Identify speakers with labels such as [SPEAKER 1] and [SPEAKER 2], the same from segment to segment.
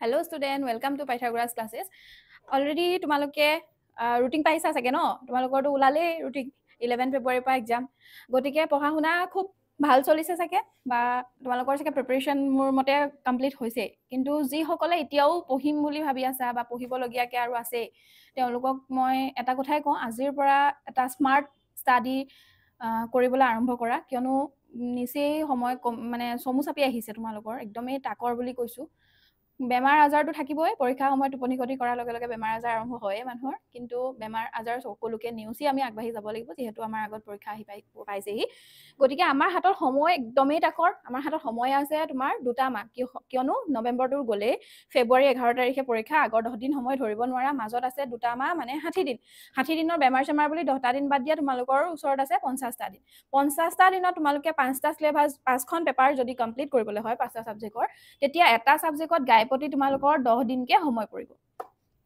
[SPEAKER 1] Hello student, welcome to Pythagoras classes. Already তোমালোকে routine পাইছা চাগে ন? তোমালোকৰটো ওলালে ৰুটিন 11 ফেব্ৰুৱাৰীৰ পৰা এক্সাম। গতিকে পঢ়া শুনা খুব ভাল চলিছে চাগে বা তোমালোকৰ চাগে প্ৰিপাৰেচন মোৰ মতে কমপ্লিট হৈছে। কিন্তু যিসকলে এতিয়াও পঢ়িম বুলি ভাবি আছা বা পঢ়িবলগীয়াকৈ আৰু আছে তেওঁলোকক মই এটা কথাই কওঁ, আজিৰ পৰা এটা স্মাৰ্ট ষ্টাডি কৰিবলৈ আৰম্ভ কৰা, কিয়নো নিচেই সময় মানে চমু চাপি আহিছে তোমালোকৰ, একদমেই তাকৰ বুলি কৈছোঁ। বেমাৰ আজাৰটো থাকিবই, পৰীক্ষা সময়ত টোপনি ক্ষতি কৰাৰ লগে লগে বেমাৰ আজাৰ আৰম্ভ হয়েই মানুহৰ, কিন্তু বেমাৰ আজাৰ সকলোকে নেওচি আমি আগবাঢ়ি যাব লাগিব, যিহেতু আমাৰ আগত পৰীক্ষা আহি পাইছেহি। গতিকে আমাৰ হাতত সময় একদমেই তাকৰ, আমাৰ হাতত সময় আছে তোমাৰ 2টা মাহ, কিয়নো নৱেম্বৰটো গ'লেই, ফেব্ৰুৱাৰী 11 তাৰিখে পৰীক্ষা, আগৰ 10 দিন সময় ধৰিব নোৱাৰা, মাজত আছে 2টা মাহ মানে 60 দিন। 60 দিনৰ বেমাৰ চেমাৰ বুলি 10টা দিন বাদ দিয়া তোমালোকৰ ওচৰত আছে 50টা দিন। 50টা দিনত তোমালোকে 5টা চিলেবাছ 5খন পেপাৰ যদি কমপ্লিট কৰিবলৈ হয় 5টা ছাবজেক্টৰ, তেতিয়া এটা ছাবজেক্টত গাইপতি তোমালোকৰ 10 দিনকে সময় পৰিব।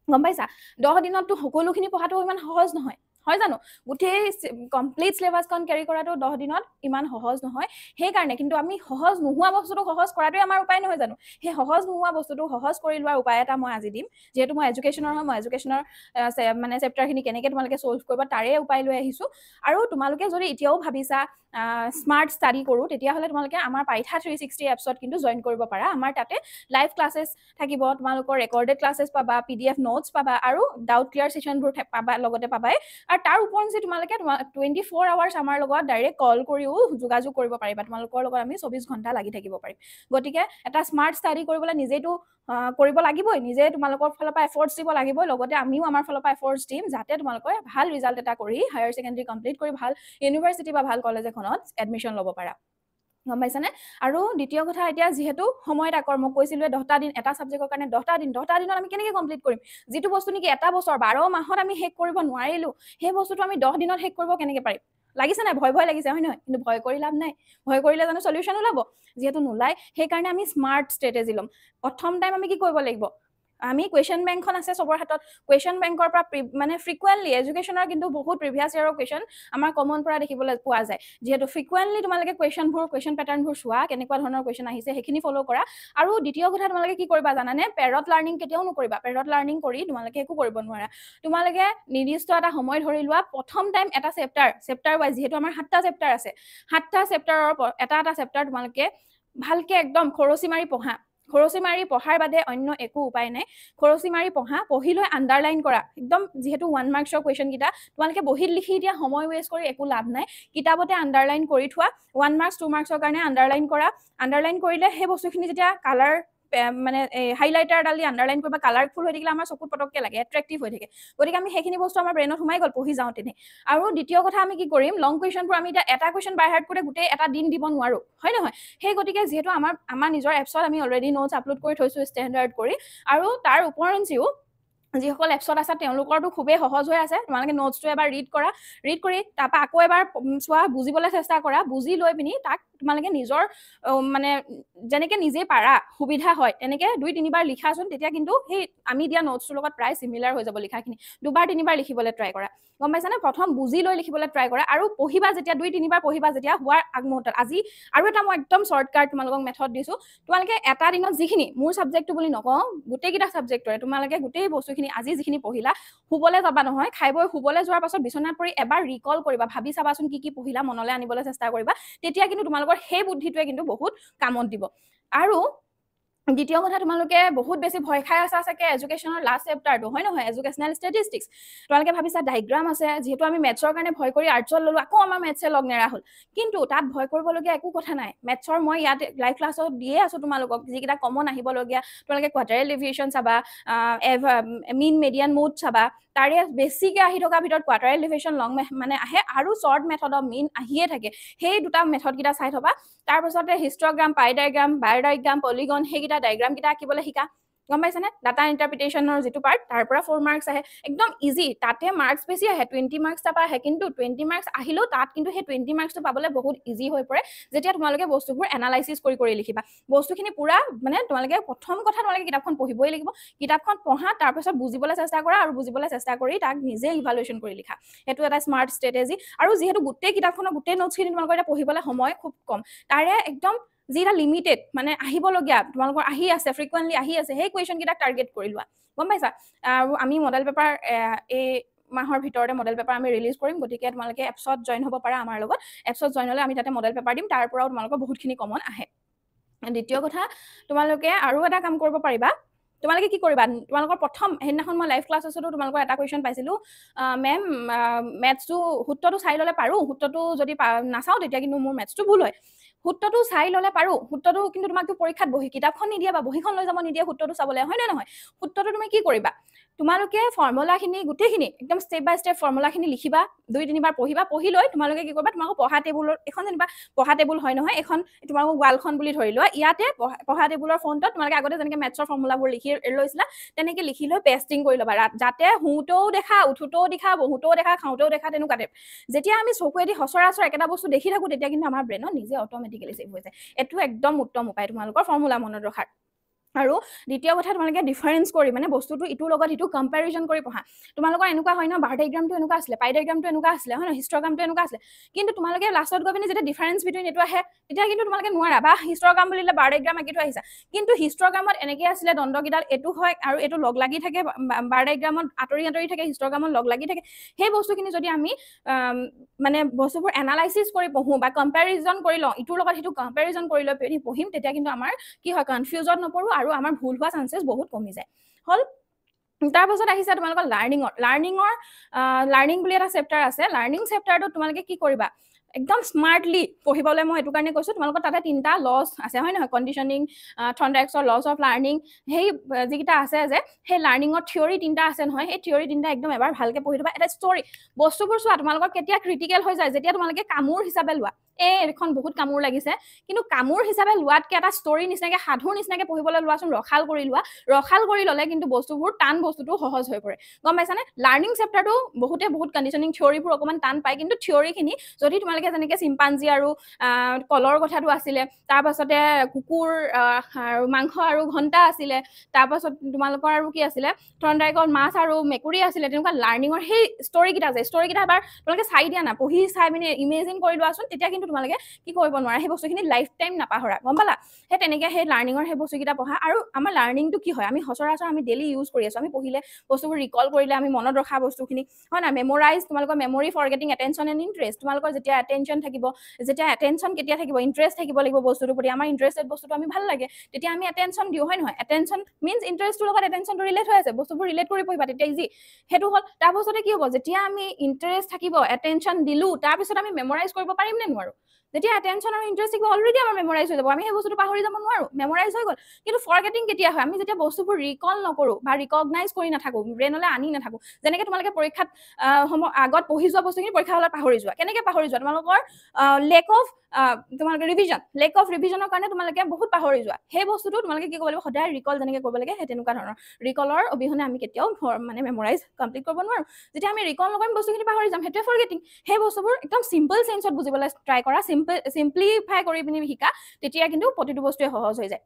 [SPEAKER 1] গম পাইছা? 10 দিনততো সকলোখিনি পঢ়াটো ইমান সহজ নহয়, হয় জানো? গোটেই কমপ্লিট চিলেবাছখন কেৰি কৰাটো 10 দিনত ইমান সহজ নহয়। সেইকাৰণে কিন্তু আমি সহজ নোহোৱা বস্তুটো সহজ কৰাটোৱে আমাৰ উপায় নহয় জানো? সেই সহজ নোহোৱা বস্তুটো সহজ কৰি লোৱাৰ উপায় এটা মই আজি দিম। যিহেতু মই এডুকেশ্যনৰ হয়, মই এডুকেশ্যনৰ মানে চেপ্টাৰখিনি কেনেকৈ তোমালোকে ছল্ভ কৰিবা তাৰে উপায় লৈ আহিছোঁ। আৰু তোমালোকে যদি এতিয়াও ভাবিছা স্মাৰ্ট ষ্টাডি কৰোঁ, তেতিয়াহ'লে তোমালোকে আমাৰ পাইথা 360 এপছত কিন্তু জইন কৰিব পাৰা। আমাৰ তাতে লাইভ ক্লাছেছ থাকিব, তোমালোকৰ ৰেকৰ্ডেড ক্লাছেছ পাবা, PDF নোটছ পাবা আৰু ডাউট ক্লিয়াৰ ছেশ্যনবোৰ পাবা, লগতে পাবাই। আৰু তাৰ ওপৰঞ্চি তোমালোকে 24 আৱাৰ্ছ আমাৰ লগত ডাইৰেক্ট কল কৰিও যোগাযোগ কৰিব পাৰিবা, তোমালোকৰ লগত আমি 24 ঘণ্টা লাগি থাকিব পাৰিম। গতিকে এটা স্মাৰ্ট ষ্টাডি কৰিবলৈ নিজেইতো কৰিব লাগিবই, নিজে তোমালোকৰ ফালৰ পৰা এফৰ্টছ দিব লাগিবই, লগতে আমিও আমাৰ ফালৰ পৰা এফৰ্টছ দিম, যাতে তোমালোকে ভাল ৰিজাল্ট এটা কৰি হায়াৰ ছেকেণ্ডেৰী কমপ্লিট কৰি ভাল ইউনিভাৰ্চিটি বা ভাল কলেজ এখনত এডমিশ্যন ল'ব পাৰা। গম পাইছানে? আৰু দ্বিতীয় কথা, এতিয়া যিহেতু সময় তাকৰ, মই কৈছিলোঁ 10টা দিন, এটা ছাবজেক্টৰ কাৰণে 10টা দিনত আমি কেনেকৈ কমপ্লিট কৰিম? যিটো বস্তু নেকি এটা বছৰ 12 মাহত আমি শেষ কৰিব নোৱাৰিলোঁ, সেই বস্তুটো আমি 10 দিনত শেষ কৰিব কেনেকৈ পাৰিম? লাগিছে নাই? ভয় লাগিছে, হয় নহয়? কিন্তু ভয় কৰি লাভ নাই। ভয় কৰিলে জানো চলিউশ্যন ওলাব? যিহেতু নোলায়, সেইকাৰণে আমি স্মাৰ্ট ষ্ট্ৰেটেজি ল'ম। প্ৰথম টাইম আমি কি কৰিব লাগিব? আমি কুৱেশ্যন বেংকখন আছে চবৰ হাতত, কুৱেশ্যন বেংকৰ পৰা মানে ফ্ৰিকুৱেণ্টলি এডুকেশ্যনৰ কিন্তু বহুত প্ৰিভিয়াছ ইয়াৰৰ কুৱেশ্যন আমাৰ কমন পৰা দেখিবলৈ পোৱা যায়। যিহেতু ফ্ৰিকুৱেণ্টলি তোমালোকে কুৱেশ্যন পেটাৰ্ণবোৰ চোৱা, কেনেকুৱা ধৰণৰ কুৱেশ্যন আহিছে সেইখিনি ফ'ল' কৰা। আৰু দ্বিতীয় কথা, তোমালোকে কি কৰিবা জানানে? পেৰট লাৰ্ণিং কেতিয়াও নকৰিবা। পেৰট লাৰ্ণিং কৰি তোমালোকে একো কৰিব নোৱাৰা। তোমালোকে নিৰ্দিষ্ট এটা সময় ধৰি লোৱা, প্ৰথম টাইম এটা চেপ্টাৰ ৱাইজ, যিহেতু আমাৰ 7টা চেপ্টাৰ আছে, 7টা চেপ্টাৰৰ এটা চেপ্টাৰ তোমালোকে ভালকে একদম খৰচি মাৰি পঢ়া। খৰচি মাৰি পঢ়াৰ বাদে অন্য একো উপায় নাই। খৰচি মাৰি পঢ়া, পঢ়ি লৈ আণ্ডাৰলাইন কৰা। একদম যিহেতু 1 মাৰ্কছৰ কুৱেশ্যনকেইটা তোমালোকে বহীত লিখি দিয়া, সময় ৱেষ্ট কৰি একো লাভ নাই। কিতাপতে আণ্ডাৰলাইন কৰি থোৱা, 1 মাৰ্কছ 2 মাৰ্কছৰ কাৰণে আণ্ডাৰলাইন কৰা। আণ্ডাৰলাইন কৰিলে সেই বস্তুখিনি যেতিয়া কালাৰ মানে হাইলাইটাৰ ডাল দি আণ্ডাৰলাইন কৰিবা, কালাৰফুল হৈ থাকিলে আমাৰ চকুত পটককৈ লাগে, এট্ৰেক্টিভ হৈ থাকে। গতিকে আমি সেইখিনি বস্তু আমাৰ ব্ৰেইনত সোমাই গ'ল পঢ়ি যাওঁতে। আৰু দ্বিতীয় কথা, আমি কি কৰিম? লং কুৱেশ্যনবোৰ আমি এতিয়া এটা কুৱেশ্যন বাই হাৰ্ট কৰি গোটেই এটা দিন দিব নোৱাৰোঁ, হয় নহয়? সেই গতিকে যিহেতু আমাৰ নিজৰ এপছত আমি অলৰেডি নোটছ আপলোড কৰি থৈছোঁ ষ্টেণ্ডাৰ্ড কৰি, আৰু তাৰ ওপৰঞ্চিও যিসকল এপছত আছে তেওঁলোকৰতো খুবেই সহজ হৈ আছে। তোমালোকে নোটছটো এবাৰ ৰিড কৰি তাৰপৰা আকৌ এবাৰ চোৱা, বুজিবলৈ চেষ্টা কৰা, বুজি লৈ পিনি তাক তোমালোকে নিজৰ মানে যেনেকৈ নিজে পাৰা সুবিধা হয় তেনেকৈ 2-3বাৰ লিখাচোন, তেতিয়া কিন্তু সেই আমি দিয়া নোটছটোৰ লগত প্ৰায় চিমিলাৰ হৈ যাব লিখাখিনি। 2-3বাৰ লিখিবলৈ ট্ৰাই কৰা। গম পাইছানে? প্ৰথম বুজি লৈ লিখিবলৈ ট্ৰাই কৰা, আৰু পঢ়িবা যেতিয়া 2-3বাৰ পঢ়িবা যেতিয়া হোৱাৰ আগমুহূৰ্তত। আজি আৰু এটা মই একদম শ্বৰ্টকাট তোমালোকক মেথড দিছোঁ। তোমালোকে এটা দিনত যিখিনি, মোৰ ছাবজেক্টটো বুলি নকওঁ, গোটেইকেইটা ছাবজেক্টৰে তোমালোকে গোটেই বস্তুখিনি আজি যিখিনি পঢ়িলা, শুবলৈ যাবা নহয়, খাই বৈ শুবলৈ যোৱাৰ পাছত বিচনাত পৰি এবাৰ ৰিকল কৰিবা, ভাবি চাবাচোন কি পঢ়িলা, মনলৈ আনিবলৈ চেষ্টা কৰিবা। তেতিয়া কিন্তু তোমালোকৰ সেই বুদ্ধিটোৱে কিন্তু বহুত কামত দিব। আৰু দ্বিতীয় কথা, তোমালোকে বহুত বেছি ভয় খাই আছা চাগে এডুকেশ্যনৰ লাষ্ট চেপ্টাৰটো, হয় নহয়? Educational statistics. তোমালোকে ভাবিছা ডাইগ্ৰাম আছে, যিহেতু আমি মেথছৰ কাৰণে ভয় কৰি আৰ্টছত ল'লোঁ, আকৌ আমাৰ মেথছে লগ নেৰা হ'ল। কিন্তু তাত ভয় কৰিবলগীয়া একো কথা নাই। মেথছৰ মই ইয়াত লাইভ ক্লাছত দিয়ে আছোঁ তোমালোকক, যিকেইটা কমন আহিবলগীয়া। তোমালোকে কোৱাড্ৰেল ডেভিয়েশ্যন চাবা, মিন মেডিয়ান মুড চাবা, তাৰে বেছিকৈ আহি থকাৰ ভিতৰত কোৱাড্ৰেল ডেভিয়েশ্যন লং মানে আহে, আৰু শ্বৰ্ট মেথড অফ মিন আহিয়ে থাকে। সেই দুটা মেথডকেইটা চাই থবা। তাৰপাছতে হিষ্টগ্ৰাম, পাই ডায়েগ্ৰাম, বায় ডায়েগ্ৰাম, পলিগন, সেইকেইটা ডায়েগ্ৰামকেইটা আঁকিবলৈ শিকা। গম পাইছানে? ডাটা ইণ্টাৰপ্ৰিটেশ্যনৰ যিটো পাৰ্ট, তাৰ পৰা 4 মাৰ্কছ আহে, একদম ইজি। তাতে মাৰ্কছ বেছি আহে, 20 মাৰ্কছ তাৰপৰা আহে, কিন্তু 20 মাৰ্কছ আহিলেও তাত কিন্তু সেই 20 মাৰ্কছটো পাবলৈ বহুত ইজি হৈ পৰে, যেতিয়া তোমালোকে বস্তুবোৰ এনালাইচিছ কৰি লিখিবা। বস্তুখিনি পুৰা মানে তোমালোকে প্ৰথম কথা তোমালোকে কিতাপখন পঢ়িবই লাগিব। কিতাপখন পঢ়া, তাৰপিছত বুজিবলৈ চেষ্টা কৰা, আৰু বুজিবলৈ চেষ্টা কৰি তাক নিজে ইভালুৱেশ্যন কৰি লিখা। সেইটো এটা স্মাৰ্ট ষ্ট্ৰেটেজি। আৰু যিহেতু গোটেই কিতাপখনৰ গোটেই নোটছখিনি তোমালোকৰ এতিয়া পঢ়িবলৈ সময় খুব কম, তাৰে একদম যিটা লিমিটেড মানে আহিবলগীয়া তোমালোকৰ আহি আছে ফ্ৰিকুৱেণ্টলি আহি আছে সেই কুৱেশ্যনকেইটাক টাৰ্গেট কৰি লোৱা গম পাইছা আৰু আমি মডেল পেপাৰ এই মাহৰ ভিতৰতে মডেল পেপাৰ আমি ৰিলিজ কৰিম গতিকে তোমালোকে এপছত জইন হ'ব পাৰা আমাৰ লগত এপছত জইন হ'লে আমি তাতে মডেল পেপাৰ দিম তাৰ পৰাও তোমালোকৰ বহুতখিনি কমন আহে দ্বিতীয় কথা তোমালোকে আৰু এটা কাম কৰিব পাৰিবা তোমালোকে কি কৰিবা তোমালোকৰ প্ৰথম সেইদিনাখন মই লাইভ ক্লাছতো তোমালোকৰ এটা কুৱেশ্যন পাইছিলোঁ মেম মেথছটো সূত্ৰটো চাই ল'লে পাৰোঁ সূত্ৰটো যদি নাচাওঁ তেতিয়া কিন্তু মোৰ মেথছটো ভুল হয় সূত্ৰটো চাই ল'লে পাৰোঁ সূত্ৰটো কিন্তু তোমাকতো পৰীক্ষাত বহি কিতাপখন নিদিয়ে বা বহীখন লৈ যাব নিদিয়ে সূত্ৰটো চাবলৈ হয় নে নহয় সূত্ৰটো তুমি কি কৰিবা তোমালোকে ফৰ্মুলাখিনি গোটেইখিনি একদম ষ্টেপ বাই ষ্টেপ ফৰ্মুলাখিনি লিখিবা 2-3বাৰ পঢ়িবা পঢ়ি লৈ তোমালোকে কি কৰিবা তোমালোকৰ পঢ়া টেবুলৰ এখন যেনিবা পঢ়া টেবুল হয় নহয় এখন তোমালোকৰ ৱালখন বুলি ধৰি লোৱা ইয়াতে পঢ়া টেবুলৰ ফ্ৰণ্টত তোমালোকে আগতে যেনেকৈ মেথছৰ ফৰ্মুলাবোৰ লিখি লৈছিলা তেনেকৈ লিখি লৈ পেষ্টিং কৰি ল'বা যাতে শুওঁতেও দেখা উঠোঁতেও দেখা বহুতেও দেখা খাওঁতেও দেখা তেনেকুৱা টাইপ যেতিয়া আমি চকুৱেদি সচৰাচৰ একেটা বস্তু দেখি থাকোঁ তেতিয়া কিন্তু আমাৰ ব্ৰেইনত নিজে অট'মেটিকেলি ছেভ হৈ যায় এইটো একদম উত্তম উপায় তোমালোকৰ ফৰ্মুলা মনত ৰখাৰ আৰু দ্বিতীয় কথা তোমালোকে ডিফাৰেন্স কৰি মানে বস্তুটো ইটোৰ লগত ইটো কম্পেৰিজন কৰি পঢ়া তোমালোকৰ এনেকুৱা হয় ন বাৰ ডাইগ্ৰামটো এনেকুৱা আছিলে পাই ডাইগ্ৰামটো এনেকুৱা আছিলে হয় ন হিষ্টগ্ৰামটো এনেকুৱা আছিলে কিন্তু তোমালোকে লাষ্টত গৈ পিনে যেতিয়া ডিফাৰেন্স বিটুইন এইটো আহে তেতিয়া কিন্তু তোমালোকে নোৱাৰা বা হিষ্টগ্ৰাম বুলিলে বাৰ ডাইগ্ৰাম আঁকি থৈ আহিছা কিন্তু হিষ্টগ্ৰামত এনেকৈ আছিলে দণ্ডকেইডাল এইটো হয় আৰু এইটো লগ লাগি থাকে বাৰ ডাইগ্ৰামত আঁতৰি আঁতৰি থাকে হিষ্টগ্ৰামত লগ লাগি থাকে সেই বস্তুখিনি যদি আমি মানে বস্তুবোৰ এনালাইচিছ কৰি পঢ়োঁ বা কম্পেৰিজন কৰি লওঁ ইটোৰ লগত সিটো কম্পেৰিজন কৰি লৈ পঢ়িম তেতিয়া কিন্তু আমাৰ কি হয় কনফিউজত নপৰোঁ আৰু আমাৰ ভুল হোৱা চান্সেছ বহুত কমি যায় হ'ল তাৰপাছত আহিছে তোমালোকৰ লাৰ্ণিং বুলি এটা চেপ্টাৰ আছে লাৰ্ণিং চেপ্টাৰটোত তোমালোকে কি কৰিবা একদম স্মাৰ্টলি পঢ়িবলৈ মই এইটো কাৰণে কৈছোঁ তোমালোকৰ তাতে 3টা লছ আছে হয় নহয় কণ্ডিশ্যনিং থৰ্নডাইকছৰ লছ অফ লাৰ্ণিং সেই যিকেইটা আছে যে সেই লাৰ্ণিঙৰ থিয়ৰী 3টা আছে নহয় সেই থিয়ৰী 3টা একদম এবাৰ ভালকৈ পঢ়ি থ'বা এটা ষ্টৰী বস্তুবোৰ চোৱা তোমালোকৰ কেতিয়া ক্ৰিটিকেল হৈ যায় যেতিয়া তোমালোকে কামোৰ হিচাপে লোৱা এইখন বহুত কামোৰ লাগিছে কিন্তু কামোৰ হিচাপে লোৱাতকৈ এটা ষ্টৰী নিচিনাকৈ সাধুৰ নিচিনাকৈ পঢ়িবলৈ লোৱাচোন ৰখাল কৰি লোৱা ৰখাল কৰি ল'লে কিন্তু বস্তুবোৰ টান বস্তুটো সহজ হৈ পৰে গম পাইছানে লাৰ্ণিং চেপ্টাৰটো বহুত কণ্ডিশ্যনিং থিয়ৰীবোৰ অকণমান টান পায় কিন্তু থিয়ৰীখিনি যদি তোমালোকে যেনেকৈ চিম্পাঞ্জী আৰু কলৰ কথাটো আছিলে তাৰপাছতে কুকুৰ আৰু মাংস আৰু ঘণ্টা আছিলে তাৰপাছত তোমালোকৰ আৰু কি আছিলে থৰ্নডাইকৰ মাছ আৰু মেকুৰী আছিলে তেনেকুৱা লাৰ্ণিঙৰ সেই ষ্টৰীকেইটা এবাৰ তোমালোকে চাই দিয়া না পঢ়ি চাই পিনে ইমেজিন কৰি লোৱাচোন তেতিয়া কিন্তু তোমালোকে কি কৰিব নোৱাৰা সেই বস্তুখিনি লাইফ টাইম নাপাহৰা গম পালা সেই তেনেকৈ সেই লাৰ্ণিঙৰ সেই বস্তুকেইটা পঢ়া আৰু আমাৰ লাৰ্ণিংটো কি হয় আমি সচৰাচৰ আমি ডেইলি ইউজ কৰি আছোঁ আমি পঢ়িলে বস্তুবোৰ ৰিকল কৰিলে আমি মনত ৰখা বস্তুখিনি হয় না মেমৰাইজ তোমালোকৰ memory forgetting attention and interest তোমালোকৰ যেতিয়া এটেনশ্যন থাকিব যেতিয়া এটেনশ্যন কেতিয়া থাকিব ইণ্টাৰেষ্ট থাকিব লাগিব বস্তুটোৰ প্ৰতি আমাৰ ইণ্টাৰেষ্টেড বস্তুটো আমি ভাল লাগে তেতিয়া আমি এটেনশ্যন দিওঁ হয় নহয় এটেনশ্যন মিনছ ইণ্টাৰেষ্টটোৰ লগত এটেনশ্যনটো ৰিলেট হৈ আছে বস্তুবোৰ ৰিলেট কৰি পঢ়িবা তেতিয়া ইজি সেইটো হ'ল তাৰপাছতে কি হ'ব যেতিয়া আমি ইণ্টাৰেষ্ট থাকিব এটেনশ্যন দিলোঁ তাৰপিছত আমি মেমৰাইজ কৰিব পাৰিম নে নোৱাৰোঁ যেতিয়া এটেনশ্যন আৰু ইণ্টাৰেষ্ট থাকিব অলৰেডি আমাৰ মেমৰাইজ হৈ যাব আমি সেই বস্তুটো পাহৰি যাব নোৱাৰোঁ মেমৰাইজ হৈ গ'ল কিন্তু ফৰগেটিং কেতিয়া হয় আমি যেতিয়া বস্তুবোৰ ৰিকল নকৰোঁ বা ৰিকগনাইজ কৰি নাথাকোঁ ব্ৰেইনলৈ আনি নাথাকোঁ যেনেকৈ তোমালোকে পৰীক্ষাত আগত পঢ়ি যোৱা বস্তুখিনি পৰীক্ষা হলত পাহৰি যোৱা কেনেকৈ পাহৰি যোৱা তোমালোকৰ তোমালোকে লেক অফ ৰিভিজনৰ কাৰণে তোমালোকে বহুত পাহৰি যোৱা সেই বস্তুটো তোমালোকে কি কৰিব লাগিব সদায় ৰিকল যেনেকৈ কৰিব লাগে সেই তেনেকুৱা ধৰণৰ ৰিকলৰ অবিহনে আমি কেতিয়াও মানে মেমৰাইজ কমপ্লিট কৰিব নোৱাৰোঁ যেতিয়া আমি ৰিকল নকৰিম বস্তুখিনি পাহৰি যাম সেইটোৱে ফৰগেটিং সেই বস্তুবোৰ একদম চিম্পল চেঞ্চত বুজিবলৈ ট্ৰাই কৰা চিম্পলিফাই কৰি পিনি শিকা তেতিয়া কিন্তু প্ৰতিটো বস্তুৱে সহজ হৈ যায়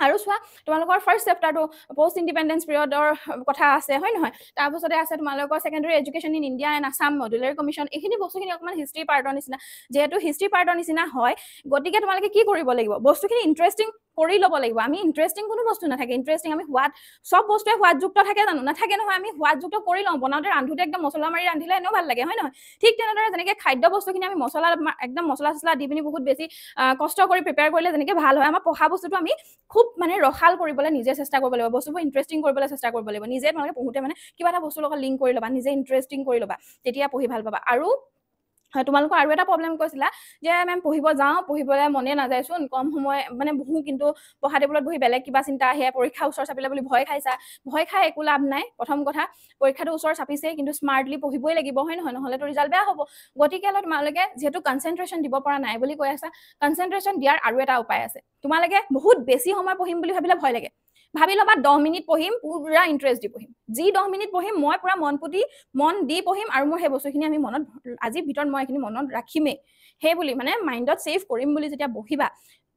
[SPEAKER 1] আৰু চোৱা তোমালোকৰ ফাৰ্ষ্ট চেপ্টাৰটো পষ্ট ইণ্ডিপেণ্ডেঞ্চ পিৰিয়ডৰ কথা আছে হয় নহয় তাৰপিছতে আছে তোমালোকৰ secondary education in India and Assam modular commission এইখিনি বস্তুখিনি অকণমান হিষ্ট্ৰী পাৰ্টৰ নিচিনা যিহেতু হিষ্ট্ৰী পাৰ্টৰ নিচিনা হয় গতিকে তোমালোকে কি কৰিব লাগিব বস্তুখিনি ইণ্টাৰেষ্টিং কৰি ল'ব লাগিব আমি ইণ্টাৰেষ্টিং কোনো বস্তু নাথাকে ইণ্টাৰেষ্টিং আমি সোৱাদ চব বস্তুৱে সোৱাদযুক্ত থাকে জানো নাথাকে নহয় আমি সোৱাদযুক্ত কৰি লওঁ বনাওঁতে ৰান্ধোতে একদম মছলা মাৰি ৰান্ধিলে এনেও ভাল লাগে হয় নহয় ঠিক তেনেদৰে যেনেকৈ খাদ্য বস্তুখিনি আমি একদম মছলা চছলা দি পিনি বহুত বেছি কষ্ট কৰি প্ৰিপেয়াৰ কৰিলে যেনেকৈ ভাল হয় আমাৰ পঢ়া বস্তুটো আমি খুব মানে ৰখাল কৰিবলৈ নিজে চেষ্টা কৰিব লাগিব বস্তুবোৰ ইণ্টাৰেষ্টিং কৰিবলৈ চেষ্টা কৰিব লাগিব নিজে তোমালোকে পঢ়োঁতে মানে কিবা এটা বস্তুৰ লগত লিংক কৰি ল'বা নিজে ইণ্টাৰেষ্টিং কৰি ল'বা তেতিয়া পঢ়ি ভাল পাবা আৰু তোমালোকৰ আৰু এটা প্ৰব্লেম কৈছিলা যে মেম পঢ়িব যাওঁ পঢ়িবলৈ মনে নাযায়চোন কম সময় মানে বহোঁ কিন্তু পঢ়া টেবুলত বহি বেলেগ কিবা চিন্তা আহে পৰীক্ষা ওচৰ চাপিলে বুলি ভয় খাইছা ভয় খাই একো লাভ নাই প্ৰথম কথা পৰীক্ষাটো ওচৰ চাপিছেই কিন্তু স্মাৰ্টলি পঢ়িবই লাগিব হয় নহয় নহ'লেতো ৰিজাল্ট বেয়া হ'ব গতিকে তোমালোকে যিহেতু কনচেনট্ৰেশ্যন দিব পৰা নাই বুলি কৈ আছা কনচেনট্ৰেশ্যন দিয়াৰ আৰু এটা উপায় আছে তোমালোকে বহুত বেছি সময় পঢ়িম বুলি ভাবিলে ভয় লাগে ভাবি ল'বা 10 মিনিট পঢ়িম পুৰা ইণ্টাৰেষ্ট দি পঢ়িম যি 10 মিনিট পঢ়িম মই পুৰা মন দি পঢ়িম আৰু মোৰ সেই বস্তুখিনি আমি আজিৰ ভিতৰত মই এইখিনি মনত ৰাখিমেই সেই বুলি মানে মাইণ্ডত ছেভ কৰিম বুলি যেতিয়া বহিবা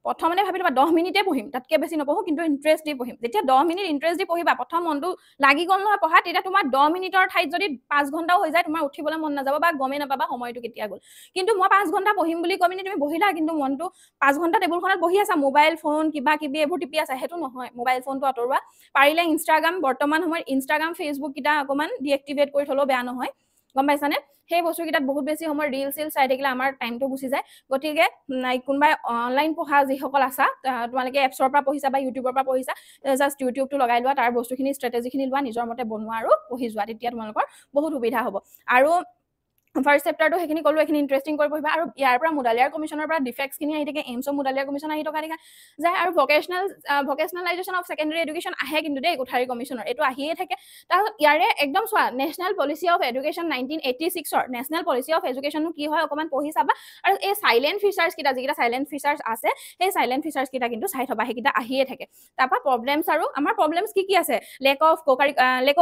[SPEAKER 1] প্ৰথমতে ভাবি ল'বা 10 মিনিটে পঢ়িম, তাতকৈ বেছি নপঢ়োঁ, কিন্তু ইণ্টাৰেষ্ট দি পঢ়িম। যেতিয়া 10 মিনিট ইণ্টাৰেষ্ট দি পঢ়িবা, প্ৰথম মনটো লাগি গ'ল নহয় পঢ়া, তেতিয়া তোমাৰ 10 মিনিটৰ ঠাইত যদি 5 ঘণ্টাও হৈ যায়, তোমাৰ উঠিবলৈ মন নাযাব বা গমেই নাপাবা সময়টো কেতিয়া গ'ল। কিন্তু মই 5 ঘণ্টা পঢ়িম বুলি কৈ পিনি তুমি বহিলা, কিন্তু মনটো 5 ঘণ্টা টেবুলখনত বহি আছা, মোবাইল ফোন কিবা কিবি এইবোৰ টিপি আছা, সেইটো নহয়। মোবাইল ফোনটো আঁতৰোৱা, পাৰিলে ইনষ্টাগ্ৰাম, বৰ্তমান সময়ত ইনষ্টাগ্ৰাম ফেচবুক কেইটা অকণমান ডিএক্টিভেট কৰি থ'লেও বেয়া নহয়, গম পাইছানে? সেই বস্তুকেইটাত বহুত বেছি সময় ৰিল চিল চাই থাকিলে আমাৰ টাইমটো গুচি যায়। গতিকে কোনোবাই অনলাইন পঢ়া যিসকল আছা, তোমালোকে এপছৰ পৰা পঢ়িছা বা ইউটিউবৰ পৰা পঢ়িছা, জাষ্ট ইউটিউবটো লগাই লোৱা, তাৰ বস্তুখিনি ষ্ট্ৰেটেজিখিনি লোৱা, নিজৰ মতে বনোৱা আৰু পঢ়ি যোৱা, তেতিয়া তোমালোকৰ বহুত সুবিধা হ'ব। আৰু ফাৰ্ষ্ট চেপ্টাৰটো সেইখিনি ক'লো, এইখিনি ইণ্টাৰেষ্টিং কৰি পঢ়িবা। আৰু ইয়াৰ পৰা মুডালিয়াৰ কমিশ্যনৰ পৰা ডিফেক্টছখিনি আহি থাকে, এইমছৰ মুডালিয়াৰ কমিশ্যন আহি থকা দেখা যায়। আৰু ভকেচনেলাইজেশ্যন অফ ছেকেণ্ডেৰী এডুকেশ্যন আহে কিন্তু দেই, কোঠাৰী কমিশ্যনৰ, এইটো আহিয়ে থাকে। তাৰপিছত ইয়াৰে একদম চোৱা, নেশ্যনেল পলিচি অফ এডুকেশ্যন 1986ৰ নেশ্যনেল পলিচি অফ এডুকেশ্যননো কি হয় অকণমান পঢ়ি চাবা। আৰু এই চাইলেণ্ট ফিচাৰ্ছকেইটা, যিকেইটা চাইলেণ্ট ফিচাৰ্ছ আছে, সেই চাইলেণ্ট ফিচাৰ্ছকেইটা কিন্তু চাই থবা, সেইকেইটা আহিয়ে থাকে। তাৰপৰা প্ৰব্লেমছ, আৰু আমাৰ প্ৰব্লেমছ কি আছে? লেক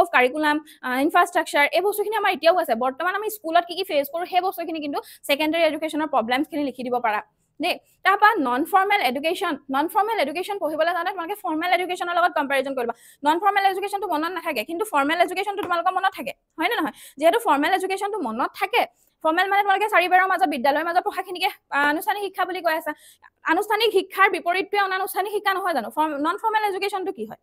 [SPEAKER 1] অফ কাৰিকুলাম, ইনফ্ৰাষ্ট্ৰাকচাৰ, এই বস্তুখিনি আমাৰ এতিয়াও আছে। বৰ্তমান আমি স্কুলত কি ফেচ কৰোঁ, সেই বস্তুখিনি কিন্তু ছেকেণ্ডেৰী এডুকেশ্যনৰ প্ৰব্লেমছখিনি লিখি দিব পাৰা দেই। তাৰপৰা নন ফৰ্মেল এডুকেশ্যন পঢ়িবলৈ যাওঁতে তোমালোকে ফৰ্মেল এডুকেশ্যনৰ লগত কম্পেৰিজন কৰিবা। নন ফৰ্মেল এডুকেশ্যনটো মনত নাথাকে, কিন্তু ফৰ্মেল এডুকেশ্যনটো তোমালোকৰ মনত থাকে, হয় নে নহয়? যিহেতু ফৰ্মেল এডুকেশ্যনটো মনত থাকে, ফৰ্মেল মানে তোমালোকে 4 বেৰৰ মাজত, বিদ্যালয়ৰ মাজত পঢ়াখিনিকে আনুষ্ঠানিক শিক্ষা বুলি কৈ আছা। আনুষ্ঠানিক শিক্ষাৰ বিপৰীতটোৱে অনানুষ্ঠানিক শিক্ষা নহয় জানো? নন ফৰ্মেল এডুকেশ্যনটো কি হয়?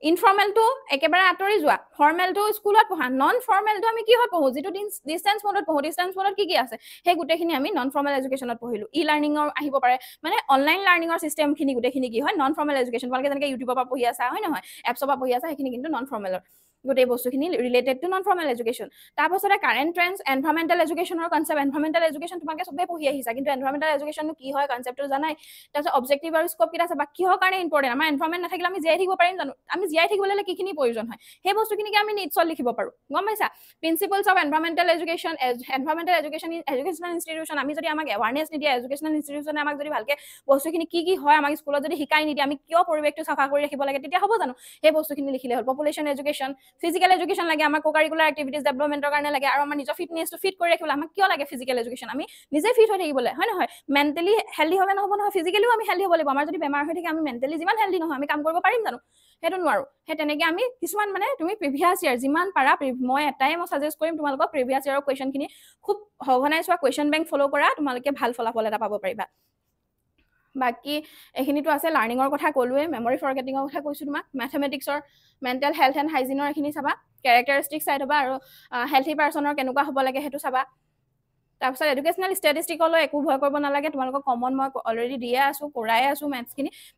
[SPEAKER 1] ইনফৰ্মেলটো একেবাৰে আঁতৰি যোৱা, ফৰ্মেলটো স্কুলত পঢ়া, নন ফৰ্মেলটো আমি কিহত পঢ়োঁ? যিটো ডিষ্টেঞ্চ মোডত পঢ়োঁ। ডিষ্টেঞ্চ মোডত কি আছে? সেই গোটেইখিনি আমি নন ফৰ্মেল এডুকেশ্যনত পঢ়িলোঁ। ই লাৰ্ণিঙৰ আহিব পাৰে, মানে অনলাইন লাৰ্ণিঙৰ চিষ্টেমখিনি গোটেইখিনি কি হয়? Non formal education. তোমালোকে যেনেকৈ ইউটিউবৰ পৰা পঢ়ি আছা, হয় নহয়? এপছৰ পৰা পঢ়ি আছা, সেইখিনি কিন্তু নন ফৰ্মেলৰ গোটেই বস্তুখিনি related to non formal education. তাৰপাছতে কাৰেণ্ট ট্ৰেণ্ডছ, এনভাইৰমেণ্টেল এডুকেশ্যনৰ কনচেপ্ট। এনভাইৰমেণ্টেল এডুকেশ্যন তোমালোকে চবেই পঢ়ি আহিছা, কিন্তু এনভাইৰমেণ্টেল এডুকেশ্যননো কি হয় কনচেপ্টটো জানাই। তাৰপিছত অবজেক্টিভ আৰু স্কোপ কেইটা চাবা, কিহৰ কাৰণে ইম্পৰ্টেণ্ট? আমাৰ এনভাইৰমেণ্ট নাথাকিলে আমি জীয়াই থাকিব পাৰিম জানো? আমি জীয়াই থাকিবলৈ হ'লে কিখিনি প্ৰয়োজন হয়, সেই বস্তুখিনিকে আমি নিটছত লিখিব পাৰোঁ, গম পাইছা? Principles of environmental education, educational institution, আমি যদি আমাক এৱাৰনেছ নিদিয়ে, এডুকেশ্যনেল ইনষ্টিটিউশ্যনে আমাক যদি ভালকৈ বস্তুখিনি কি হয় আমাক স্কুলত যদি শিকাই নিদিয়ে, আমি কিয় পৰিৱেশটো চাফা কৰি ৰাখিব লাগে, তেতিয়া হ'ব জানো? সেই বস্তুখিনি লিখিলে হ'ল। পপুলেশ্যন এডুকেশ্যন, ফিজিকেল এডুকেশ্যন লাগে, আমাৰ কাৰিকুলাৰ এক্টিভিটিজ ডেভেলপমেণ্টৰ কাৰণে লাগে, আৰু আমাৰ নিজৰ ফিটনেছটো ফিট কৰি ৰাখিবলৈ আমাক কিয় লাগে ফিজিকেল এডুকেশ্যন? আমি নিজে ফিট হৈ থাকিবলৈ, হয় নহয়? মেণ্টেলি হেল্ডি হ'লে নহ'ব নহয়, ফিজিকেলিও আমি হেল্ডি হ'ব লাগিব। আমাৰ যদি বেমাৰ হৈ থাকে, আমি মেণ্টেলি যিমান হেল্ডি নহয়, আমি কাম কৰিব পাৰিম জানো? সেইটো নোৱাৰোঁ। সেই তেনেকৈ আমি কিছুমান মানে তুমি প্ৰিভিয়াছ ইয়াৰ যিমান পাৰা, মই ছাজেষ্ট কৰিম তোমালোকক প্ৰিভিয়াছ ইয়াৰৰ কুৱেশ্যনখিনি খুব সঘনাই চোৱা, কুৱেশ্যন বেংক ফ'ল' কৰা, তোমালোকে ভাল ফলাফল এটা পাব পাৰিবা। বাকী এইখিনিতো আছে, লাৰ্ণিঙৰ কথা ক'লোৱে, মেমৰি ফৰগেটিঙৰ কথা কৈছোঁ তোমাক, মেথমেটিক্সৰ, মেণ্টেল হেল্থ এণ্ড হাইজিনৰ এইখিনি চাবা, কেৰেক্টাৰিষ্টিক চাই থ'বা, আৰু হেল্থি পাৰ্চনৰ কেনেকুৱা হ'ব লাগে সেইটো চাবা। তাৰপিছত এডুকেশ্যনেল ষ্টেটিষ্টিকলৈ একো ভয় কৰিব নালাগে, তোমালোকক কমন মই অলৰেডি দিয়ে আছোঁ, কৰাই আছোঁ।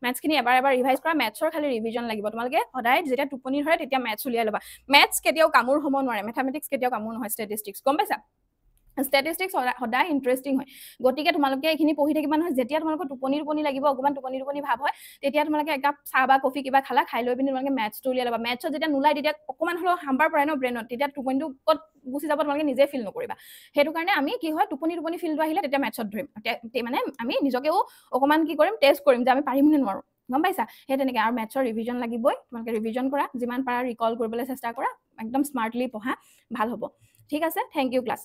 [SPEAKER 1] মেথছখিনি এবাৰ ৰিভাইজ কৰা। মেথছৰ খালি ৰিভিজন লাগিব। তোমালোকে সদায় যেতিয়া টোপনি ধৰে তেতিয়া মেথছ উলিয়াই ল'বা। মেথছ কেতিয়াও কামোৰ হ'ব নোৱাৰে, মেথমেটিক্স কেতিয়াও কামোৰ নহয়, ষ্টেটিষ্টিক্স, গম পাইছা? ষ্টেটিষ্টিক্স সদায় ইণ্টাৰেষ্টিং হয়। গতিকে তোমালোকে এইখিনি পঢ়ি থাকিবা নহয়, যেতিয়া তোমালোকৰ টোপনি লাগিব, অকণমান টোপনি ভাৱ হয়, তেতিয়া তোমালোকে একাপ চাহ বা কফি কিবা খালা, খাই লৈ পিনি তোমালোকে মেথছটো উলিয়াই ল'বা। মেথছত যেতিয়া নোলায়, তেতিয়া অকণমান হ'লেও হাম্বাৰ পৰে ন ব্ৰেইনত, তেতিয়া টোপনিটো ক'ত গুচি যাব তোমালোকে নিজে ফিল নকৰিবা। সেইটো কাৰণে আমি কি হয়, টোপনি ফিলটো আহিলে তেতিয়া মেথছত ধৰিম, মানে আমি নিজকেও অকণমান কি কৰিম, টেষ্ট কৰিম যে আমি পাৰিম নে নোৱাৰোঁ, গম পাইছা? সেই তেনেকৈ। আৰু মেথছৰ ৰিভিজন লাগিবই, তোমালোকে ৰিভিজন কৰা, যিমান পাৰা ৰিকল কৰিবলৈ চেষ্টা কৰা, একদম স্মাৰ্টলি পঢ়া, ভাল হ'ব। ঠিক আছে, থেংক ইউ ক্লাছ।